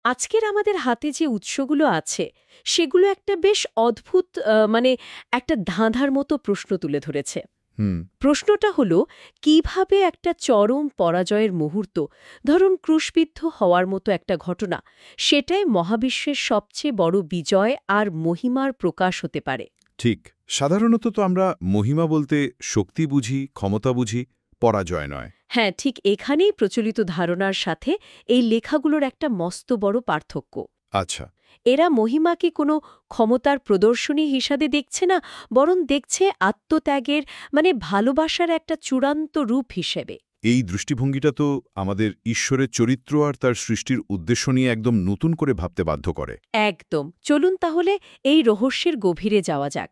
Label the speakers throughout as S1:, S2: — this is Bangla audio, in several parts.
S1: আজকের আমাদের হাতে যে উৎসগুলো আছে, সেগুলো একটা বেশ অদ্ভুত মানে একটা ধাঁধার মতো প্রশ্ন তুলে ধরেছে।
S2: হুম।
S1: প্রশ্নটা হলো, কিভাবে একটা চরম পরাজয়ের মুহূর্ত, ধরুন ক্রুশবিদ্ধ হওয়ার মতো একটা ঘটনা, সেটাই মহাবিশ্বের সবচেয়ে বড় বিজয় আর মহিমার প্রকাশ হতে পারে।
S2: ঠিক। সাধারণত তো আমরা মহিমা বলতে শক্তি বুঝি, ক্ষমতা বুঝি, পরাজয় নয়।
S1: হ্যাঁ, ঠিক এখানেই প্রচলিত ধারণার সাথে এই লেখাগুলোর একটা মস্ত বড় পার্থক্য।
S2: আচ্ছা।
S1: এরা মহিমাকে কোনো ক্ষমতার প্রদর্শনী হিসাবে দেখছে না, বরং দেখছে আত্মত্যাগের, মানে ভালোবাসার একটা চূড়ান্ত রূপ হিসেবে।
S2: এই দৃষ্টিভঙ্গিটা তো আমাদের ঈশ্বরের চরিত্র আর তার সৃষ্টির উদ্দেশ্য নিয়ে একদম নতুন করে ভাবতে বাধ্য করে।
S1: একদম। চলুন তাহলে এই রহস্যের গভীরে যাওয়া যাক।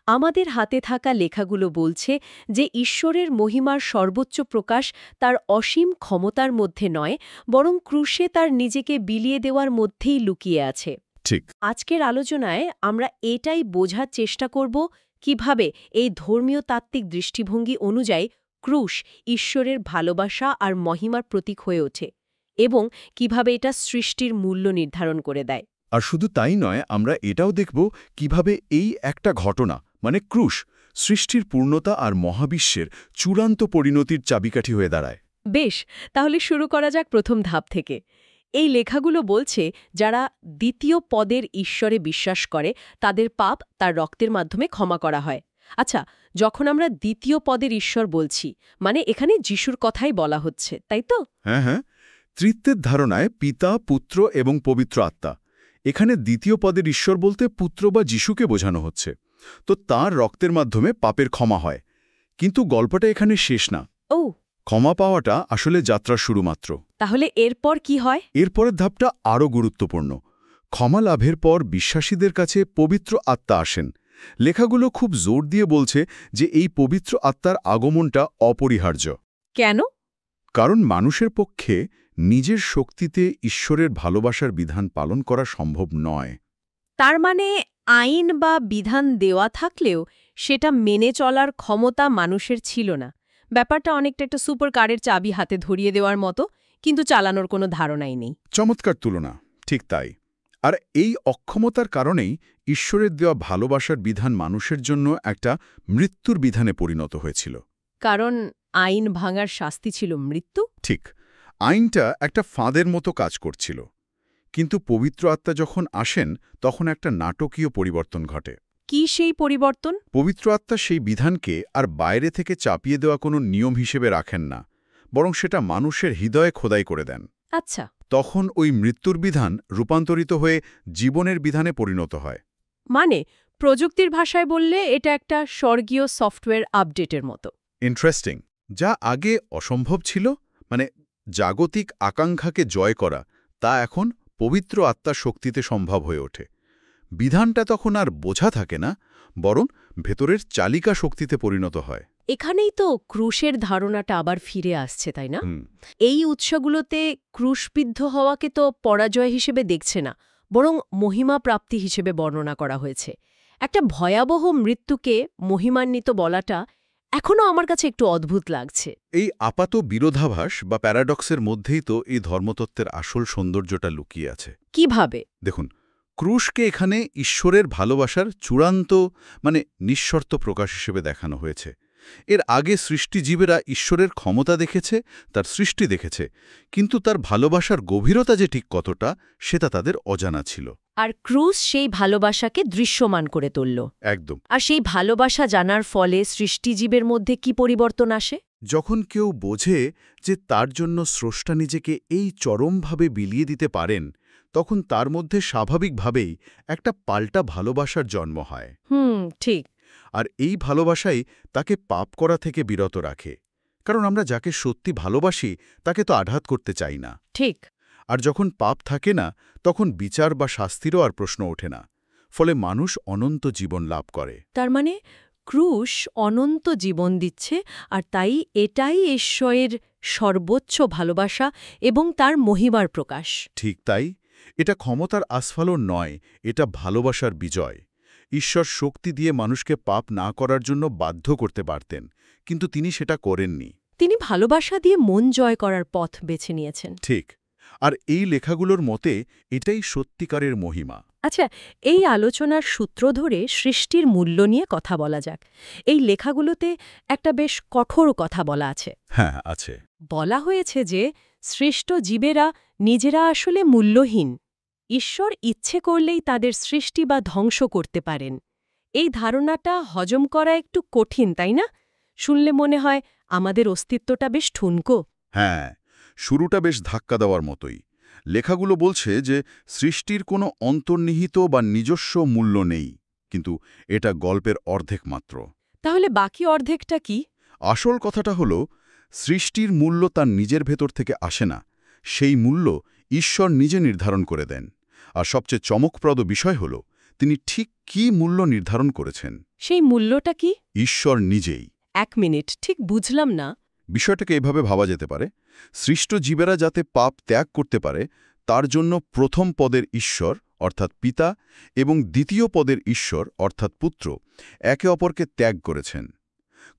S1: আমাদের হাতে থাকা লেখাগুলো বলছে যে ঈশ্বরের মহিমার সর্বোচ্চ প্রকাশ তার অসীম ক্ষমতার মধ্যে নয়, বরং ক্রুশে তার নিজেকে বিলিয়ে দেওয়ার মধ্যেই লুকিয়ে আছে।
S2: ঠিক।
S1: আজকের আলোচনায় আমরা এটাই বোঝার চেষ্টা করব, কিভাবে এই ধর্মীয় তাত্ত্বিক দৃষ্টিভঙ্গি অনুযায়ী ক্রুশ ঈশ্বরের ভালোবাসা আর মহিমার প্রতীক হয়ে ওঠে, এবং কিভাবে এটা সৃষ্টির মূল্য নির্ধারণ করে দেয়।
S2: আর শুধু তাই নয়, আমরা এটাও দেখব কিভাবে এই একটা ঘটনা মানে ক্রুশ সৃষ্টির পূর্ণতা আর মহাবিশ্বের চূড়ান্ত পরিণতির চাবিকাঠি হয়ে দাঁড়ায়।
S1: বেশ, তাহলে শুরু করা যাক প্রথম ধাপ থেকে। এই লেখাগুলো বলছে, যারা দ্বিতীয় পদের ঈশ্বরে বিশ্বাস করে তাদের পাপ তার রক্তের মাধ্যমে ক্ষমা করা হয়। আচ্ছা, যখন আমরা দ্বিতীয় পদের ঈশ্বর বলছি, মানে এখানে যিশুর কথাই বলা হচ্ছে, তাই তো?
S2: হ্যাঁ, হ্যাঁ। ত্রিত্বের ধারণায় পিতা, পুত্র এবং পবিত্র আত্মা। এখানে দ্বিতীয় পদের ঈশ্বর বলতে পুত্র বা যিশুকে বোঝানো হচ্ছে। তো তাঁর রক্তের মাধ্যমে পাপের ক্ষমা হয়। কিন্তু গল্পটা এখানে শেষ না।
S1: ও,
S2: ক্ষমা পাওয়াটা আসলে যাত্রার শুরু মাত্র।
S1: তাহলে এরপর কি হয়?
S2: এরপরের ধাপটা আরও গুরুত্বপূর্ণ। ক্ষমা লাভের পর বিশ্বাসীদের কাছে পবিত্র আত্মা আসেন। লেখাগুলো খুব জোর দিয়ে বলছে যে এই পবিত্র আত্মার আগমনটা অপরিহার্য।
S1: কেন?
S2: কারণ মানুষের পক্ষে নিজের শক্তিতে ঈশ্বরের ভালোবাসার বিধান পালন করা সম্ভব নয়।
S1: তার মানে আইন বা বিধান দেওয়া থাকলেও সেটা মেনে চলার ক্ষমতা মানুষের ছিল না। ব্যাপারটা অনেকটা একটা সুপার কারের চাবি হাতে ধরিয়ে দেওয়ার মতো, কিন্তু চালানোর কোনো ধারণাই নেই।
S2: চমৎকার তুলনা। ঠিক তাই। আর এই অক্ষমতার কারণেই ঈশ্বরের দেওয়া ভালোবাসার বিধান মানুষের জন্য একটা মৃত্যুর বিধানে পরিণত হয়েছিল।
S1: কারণ আইন ভাঙার শাস্তি ছিল মৃত্যু।
S2: ঠিক। আইনটা একটা ফাঁদের মতো কাজ করছিল। কিন্তু পবিত্র আত্মা যখন আসেন, তখন একটা নাটকীয় পরিবর্তন ঘটে।
S1: কি সেই পরিবর্তন?
S2: পবিত্র আত্মা সেই বিধানকে আর বাইরে থেকে চাপিয়ে দেওয়া কোনো নিয়ম হিসেবে রাখেন না, বরং সেটা মানুষের হৃদয়ে খোদাই করে দেন।
S1: আচ্ছা,
S2: তখন ওই মৃত্যুর বিধান রূপান্তরিত হয়ে জীবনের বিধানে পরিণত হয়।
S1: মানে প্রযুক্তির ভাষায় বললে এটা একটা স্বর্গীয় সফটওয়্যার আপডেটের মতো।
S2: ইন্টারেস্টিং। যা আগে অসম্ভব ছিল, মানে জাগতিক আকাঙ্ক্ষাকে জয় করা, তা এখন পবিত্র আত্মার শক্তিতে সম্ভব হয়ে ওঠে। বিধানটা তখন আর বোঝা থাকে না, বরং ভেতরের চালিকা শক্তিতে পরিণত হয়।
S1: এখানেই তো ক্রুশের ধারণাটা আবার ফিরে আসছে, তাই না?
S2: হুম।
S1: এই উৎসগুলোতে ক্রুশবিদ্ধ হওয়াকে তো পরাজয় হিসেবে দেখছে না, বরং মহিমা প্রাপ্তি হিসেবে বর্ণনা করা হয়েছে। একটা ভয়াবহ মৃত্যুকে মহিমান্বিত বলাটা এখনও আমার কাছে একটু অদ্ভুত লাগছে।
S2: এই আপাত বিরোধাভাস বা প্যারাডক্সের মধ্যেই তো এই ধর্মতত্ত্বের আসল সৌন্দর্যটা লুকিয়ে আছে।
S1: কিভাবে?
S2: দেখুন, ক্রুশকে এখানে ঈশ্বরের ভালোবাসার চূড়ান্ত মানে নিঃশর্ত প্রকাশ হিসেবে দেখানো হয়েছে। এর আগে সৃষ্টিজীবেরা ঈশ্বরের ক্ষমতা দেখেছে, তার সৃষ্টি দেখেছে, কিন্তু তার ভালোবাসার গভীরতা যে ঠিক কতটা, সেটা তাদের অজানা ছিল।
S1: আর ক্রুশ সেই ভালোবাসাকে দৃশ্যমান করে তুলল।
S2: একদম।
S1: আর সেই ভালোবাসা জানার ফলে সৃষ্টিজীবের মধ্যে কি পরিবর্তন আসে?
S2: যখন কেউ বোঝে যে তার জন্য স্রষ্টা নিজেকে এই চরমভাবে বিলিয়ে দিতে পারেন, তখন তার মধ্যে স্বাভাবিকভাবেই একটা পাল্টা ভালোবাসার জন্ম হয়।
S1: ঠিক।
S2: আর এই ভালোবাসাই তাকে পাপ করা থেকে বিরত রাখে। কারণ আমরা যাকে সত্যি ভালোবাসি তাকে তো আঘাত করতে চাই না।
S1: ঠিক।
S2: আর যখন পাপ থাকে না, তখন বিচার বা শাস্তিরও আর প্রশ্ন ওঠে না। ফলে মানুষ অনন্ত জীবন লাভ করে।
S1: তার মানে ক্রুশ অনন্ত জীবন দিচ্ছে, আর তাই এটাই ঈশ্বরের সর্বোচ্চ ভালোবাসা এবং তার মহিমার প্রকাশ।
S2: ঠিক তাই। এটা ক্ষমতার আস্ফালন নয়, এটা ভালোবাসার বিজয়। ঈশ্বর শক্তি দিয়ে মানুষকে পাপ না করার জন্য বাধ্য করতে পারতেন, কিন্তু তিনি সেটা করেননি।
S1: তিনি ভালোবাসা দিয়ে মন জয় করার পথ বেছে নিয়েছেন।
S2: ঠিক। আর এই লেখাগুলোর মতে এটাই সত্যিকারের মহিমা।
S1: আচ্ছা, এই আলোচনার সূত্র ধরে সৃষ্টির মূল্য নিয়ে কথা বলা যাক। এই লেখাগুলোতে একটা বেশ কঠোর কথা বলা আছে।
S2: হ্যাঁ, আছে।
S1: বলা হয়েছে যে সৃষ্ট জীবেরা নিজেরা আসলে মূল্যহীন। ঈশ্বর ইচ্ছে করলেই তাদের সৃষ্টি বা ধ্বংস করতে পারেন। এই ধারণাটা হজম করা একটু কঠিন, তাই না? শুনলে মনে হয় আমাদের অস্তিত্বটা বেশ ঠুনকো।
S2: হ্যাঁ, শুরুটা বেশ ধাক্কা দেওয়ার মতোই। লেখাগুলো বলছে যে সৃষ্টির কোনো অন্তর্নিহিত বা নিজস্ব মূল্য নেই, কিন্তু এটা গল্পের অর্ধেক মাত্র।
S1: তাহলে বাকি অর্ধেকটা কি?
S2: আসল কথাটা হলো, সৃষ্টির মূল্য তার নিজের ভেতর থেকে আসে না, সেই মূল্য ঈশ্বর নিজে নির্ধারণ করে দেন। আর সবচেয়ে চমকপ্রদ বিষয় হল, তিনি ঠিক কী মূল্য নির্ধারণ করেছেন।
S1: সেই মূল্যটা কি?
S2: ঈশ্বর নিজেই।
S1: 1 মিনিট, ঠিক বুঝলাম না।
S2: বিষয়টাকে এভাবে ভাবা যেতে পারে, সৃষ্ট জীবেরা যাতে পাপ ত্যাগ করতে পারে, তার জন্য প্রথম পদের ঈশ্বর অর্থাৎ পিতা এবং দ্বিতীয় পদের ঈশ্বর অর্থাৎ পুত্র একে অপরকে ত্যাগ করেছেন।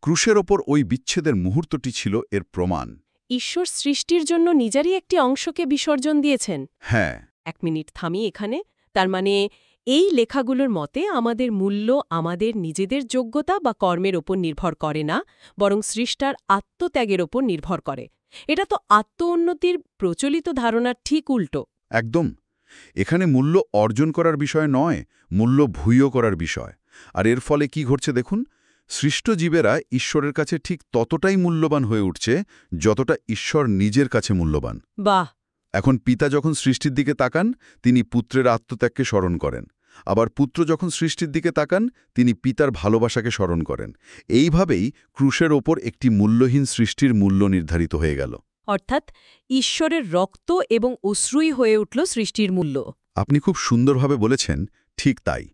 S2: ক্রুশের ওপর ওই বিচ্ছেদের মুহূর্তটি ছিল এর প্রমাণ।
S1: ঈশ্বর সৃষ্টির জন্য নিজেরই একটি অংশকে বিসর্জন দিয়েছেন।
S2: হ্যাঁ।
S1: 1 মিনিট থামি এখানে। তার মানে এই লেখাগুলোর মতে আমাদের মূল্য আমাদের নিজেদের যোগ্যতা বা কর্মের ওপর নির্ভর করে না, বরং সৃষ্টার আত্মত্যাগের ওপর নির্ভর করে। এটা তো আত্ম-উন্নতির প্রচলিত ধারণার ঠিক উল্টো।
S2: একদম। এখানে মূল্য অর্জন করার বিষয় নয়, মূল্য ভূয় করার বিষয়। আর এর ফলে কি ঘটছে দেখুন, সৃষ্ট জীবেরা ঈশ্বরের কাছে ঠিক ততটাই মূল্যবান হয়ে উঠছে যতটা ঈশ্বর নিজের কাছে মূল্যবান।
S1: বাহ!
S2: এখন পিতা যখন সৃষ্টির দিকে তাকান, তিনি পুত্রের আত্মত্যাগকে স্মরণ করেন। আবার পুত্র যখন সৃষ্টির দিকে তাকান, তিনি পিতার ভালোবাসাকে স্মরণ করেন। এইভাবেই ক্রুশের ওপর একটি মূল্যহীন সৃষ্টির মূল্য নির্ধারিত হয়ে গেল।
S1: অর্থাৎ ঈশ্বরের রক্ত এবং অশ্রুই হয়ে উঠল সৃষ্টির মূল্য।
S2: আপনি খুব সুন্দরভাবে বলেছেন, ঠিক তাই।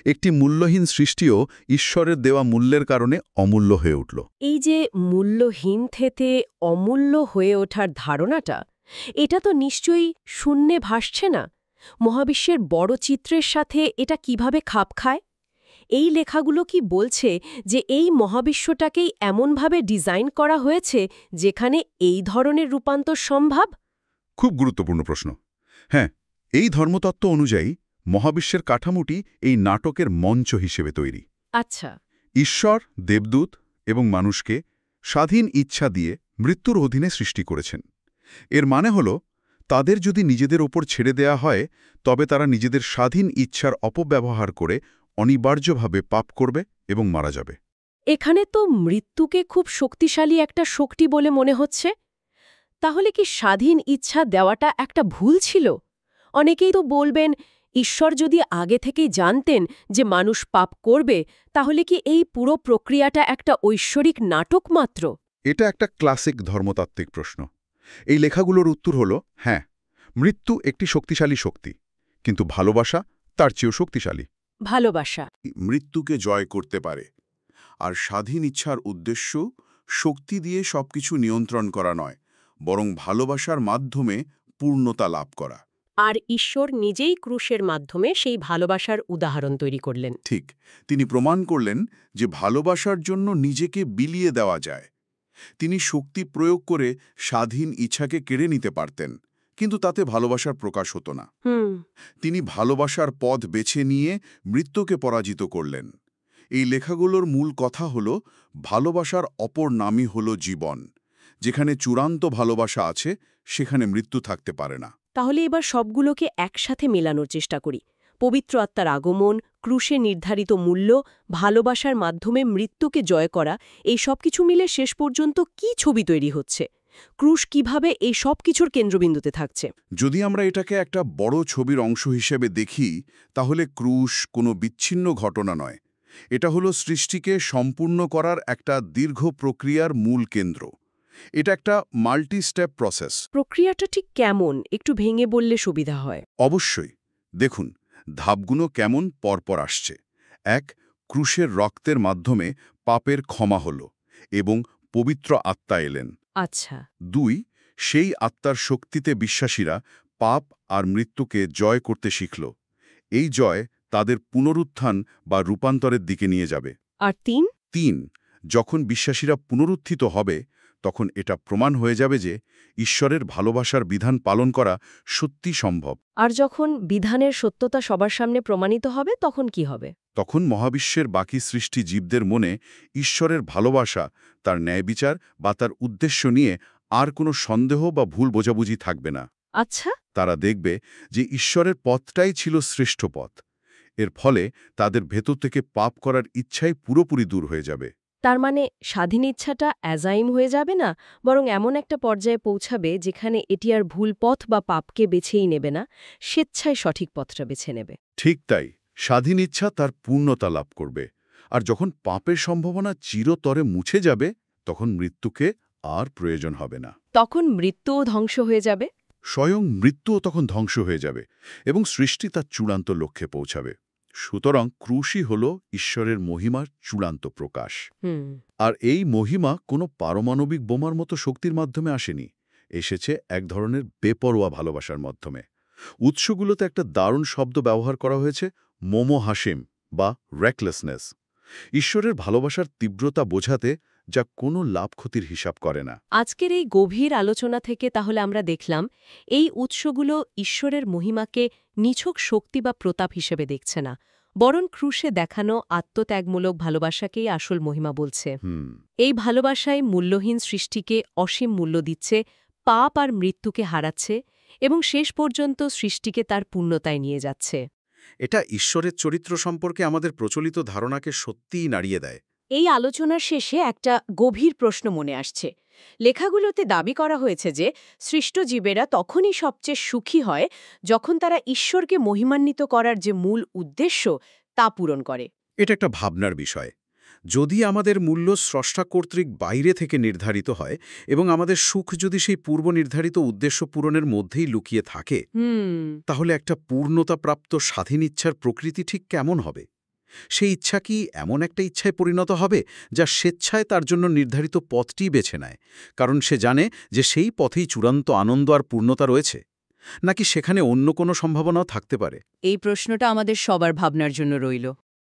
S2: একটি মূল্যহীন সৃষ্টিও ঈশ্বরের দেওয়া মূল্যের কারণে অমূল্য হয়ে উঠল।
S1: এই যে মূল্যহীন থেকে অমূল্য হয়ে ওঠার ধারণাটা, এটা তো নিশ্চয়ই শূন্যে ভাসছে না। মহাবিশ্বের বড় চিত্রের সাথে এটা কিভাবে খাপ খায়? এই লেখাগুলো কি বলছে যে এই মহাবিশ্বটাকেই এমনভাবে ডিজাইন করা হয়েছে যেখানে এই ধরনের রূপান্তর সম্ভব?
S2: খুব গুরুত্বপূর্ণ প্রশ্ন। হ্যাঁ, এই ধর্মতত্ত্ব অনুযায়ী মহাবিশ্বের কাঠামোটি এই নাটকের মঞ্চ হিসেবে তৈরি।
S1: আচ্ছা।
S2: ঈশ্বর, দেবদূত এবং মানুষকে স্বাধীন ইচ্ছা দিয়ে মৃত্যুর অধীনে সৃষ্টি করেছেন। এর মানে হল, তাদের যদি নিজেদের ওপর ছেড়ে দেয়া হয়, তবে তারা নিজেদের স্বাধীন ইচ্ছার অপব্যবহার করে অনিবার্যভাবে পাপ করবে এবং মারা যাবে।
S1: এখানে তো মৃত্যুকে খুব শক্তিশালী একটা শক্তি বলে মনে হচ্ছে। তাহলে কি স্বাধীন ইচ্ছা দেওয়াটা একটা ভুল ছিল? অনেকেই তো বলবেন, ঈশ্বর যদি আগে থেকেই জানতেন যে মানুষ পাপ করবে, তাহলে কি এই পুরো প্রক্রিয়াটা একটা ঐশ্বরিক নাটক মাত্র?
S2: এটা একটা ক্লাসিক ধর্মতাত্ত্বিক প্রশ্ন। এই লেখাগুলোর উত্তর হল, হ্যাঁ, মৃত্যু একটি শক্তিশালী শক্তি, কিন্তু ভালোবাসা তার চেয়েও শক্তিশালী।
S1: ভালোবাসা
S2: মৃত্যুকে জয় করতে পারে। আর স্বাধীন ইচ্ছার উদ্দেশ্য শক্তি দিয়ে সবকিছু নিয়ন্ত্রণ করা নয়, বরং ভালোবাসার মাধ্যমে পূর্ণতা লাভ করা।
S1: আর ঈশ্বর নিজেই ক্রুশের মাধ্যমে সেই ভালোবাসার উদাহরণ তৈরি করলেন।
S2: ঠিক, তিনি প্রমাণ করলেন যে ভালোবাসার জন্য নিজেকে বিলিয়ে দেওয়া যায়। তিনি শক্তি প্রয়োগ করে স্বাধীন ইচ্ছাকে কেড়ে নিতে পারতেন, কিন্তু তাতে ভালোবাসার প্রকাশ হতো না। তিনি ভালোবাসার পথ বেছে নিয়ে মৃত্যুকে পরাজিত করলেন। এই লেখাগুলোর মূল কথা হল, ভালোবাসার অপর নামই হল জীবন। যেখানে চূড়ান্ত ভালোবাসা আছে, সেখানে মৃত্যু থাকতে পারে না।
S1: তাহলে এবার সবগুলোকে একসাথে মেলানোর চেষ্টা করি। পবিত্র আত্মার আগমন, ক্রুশে নির্ধারিত মূল্য, ভালোবাসার মাধ্যমে মৃত্যুকে জয় করা, এই সব কিছু মিলে শেষ পর্যন্ত কি ছবি তৈরি হচ্ছে? ক্রুশ কিভাবে এই সব কিছুর কেন্দ্রবিন্দুতে থাকছে?
S2: যদি আমরা এটাকে একটা বড় ছবির অংশ হিসেবে দেখি, তাহলে ক্রুশ কোনো বিচ্ছিন্ন ঘটনা নয়। এটা হলো সৃষ্টিকে সম্পূর্ণ করার একটা দীর্ঘ প্রক্রিয়ার মূল কেন্দ্র। এটা একটা মাল্টি স্টেপ প্রসেস।
S1: প্রক্রিয়াটা ঠিক কেমন, একটু ভেঙে বললে সুবিধা হয়।
S2: অবশ্যই। দেখুন, ধাপগুলো কেমন পরপর আসছে। 1. ক্রুশের রক্তের মাধ্যমে পাপের ক্ষমা হল এবং পবিত্র আত্মা এলেন।
S1: আচ্ছা।
S2: 2. সেই আত্মার শক্তিতে বিশ্বাসীরা পাপ আর মৃত্যুকে জয় করতে শিখল। এই জয় তাদের পুনরুত্থান বা রূপান্তরের দিকে নিয়ে যাবে।
S1: আর 3?
S2: 3. যখন বিশ্বাসীরা পুনরুত্থিত হবে, তখন এটা প্রমাণ হয়ে যাবে যে ঈশ্বরের ভালোবাসার বিধান পালন করা সত্যি সম্ভব।
S1: আর যখন বিধানের সত্যতা সবার সামনে প্রমাণিত হবে তখন কি হবে?
S2: তখন মহাবিশ্বের বাকি সৃষ্টি জীবদের মনে ঈশ্বরের ভালোবাসা, তার ন্যায়বিচার বা তার উদ্দেশ্য নিয়ে আর কোনো সন্দেহ বা ভুল বোঝাবুঝি থাকবে না।
S1: আচ্ছা।
S2: তারা দেখবে যে ঈশ্বরের পথটাই ছিল শ্রেষ্ঠ পথ। এর ফলে তাদের ভেতর থেকে পাপ করার ইচ্ছাই পুরোপুরি দূর হয়ে যাবে।
S1: তার মানে স্বাধীন ইচ্ছাটা অ্যাজাইম হয়ে যাবে না, বরং এমন একটা পর্যায়ে পৌঁছাবে যেখানে এটি আর ভুল পথ বা পাপকে বেছেই নেবে না, স্বেচ্ছায় সঠিক পথটা বেছে নেবে।
S2: ঠিক তাই, স্বাধীন ইচ্ছা তার পূর্ণতা লাভ করবে। আর যখন পাপের সম্ভাবনা চিরতরে মুছে যাবে, তখন মৃত্যুকে আর প্রয়োজন হবে না।
S1: তখন মৃত্যুও ধ্বংস হয়ে যাবে।
S2: স্বয়ং মৃত্যুও তখন ধ্বংস হয়ে যাবে এবং সৃষ্টি তার চূড়ান্ত লক্ষ্যে পৌঁছাবে। সুতরাং ক্রুশই হল ঈশ্বরের মহিমার চূড়ান্ত প্রকাশ। আর এই মহিমা কোনো পারমাণবিক বোমার মতো শক্তির মাধ্যমে আসেনি, এসেছে এক ধরনের বেপরোয়া ভালোবাসার মাধ্যমে। উৎসগুলোতে একটা দারুণ শব্দ ব্যবহার করা হয়েছে, মোমো হাসিম বা রেকলেসনেস। ঈশ্বরের ভালোবাসার তীব্রতা বোঝাতে, যা কোনো লাভ ক্ষতির হিসাব করে না।
S1: আজকের এই গভীর আলোচনা থেকে তাহলে আমরা দেখলাম এই উৎসগুলো ঈশ্বরের মহিমাকে নিছক শক্তি বা প্রতাপ হিসেবে দেখছে না, বরং ক্রুশে দেখানো আত্মত্যাগমূলক ভালোবাসাকেই আসল মহিমা বলছে। এই ভালোবাসায় মূল্যহীন সৃষ্টিকে অসীম মূল্য দিচ্ছে, পাপ আর মৃত্যুকে হারাচ্ছে এবং শেষ পর্যন্ত সৃষ্টিকে তার পূর্ণতায় নিয়ে যাচ্ছে।
S2: এটা ঈশ্বরের চরিত্র সম্পর্কে আমাদের প্রচলিত ধারণাকে সত্যিই নাড়িয়ে দেয়।
S1: এই আলোচনার শেষে একটা গভীর প্রশ্ন মনে আসছে। লেখাগুলোতে দাবি করা হয়েছে যে সৃষ্ট জীবেরা তখনই সবচেয়ে সুখী হয় যখন তারা ঈশ্বরকে মহিমান্বিত করার যে মূল উদ্দেশ্য তা পূরণ করে।
S2: এটা একটা ভাবনার বিষয়। যদি আমাদের মূল্য স্রষ্টা কর্তৃক বাইরে থেকে নির্ধারিত হয় এবং আমাদের সুখ যদি সেই পূর্ব নির্ধারিত উদ্দেশ্য পূরণের মধ্যেই লুকিয়ে থাকে, তাহলে একটা পূর্ণতাপ্রাপ্ত স্বাধীন ইচ্ছার প্রকৃতি ঠিক কেমন হবে? সেই ইচ্ছা কি এমন একটা ইচ্ছায় পরিণত হবে যা স্বেচ্ছায় তার জন্য নির্ধারিত পথটি বেছে নেয়, কারণ সে জানে যে সেই পথেই চূড়ান্ত আনন্দ আর পূর্ণতা রয়েছে? নাকি সেখানে অন্য কোনো সম্ভাবনাও থাকতে পারে?
S1: এই প্রশ্নটা আমাদের সবার ভাবনার জন্য রইল।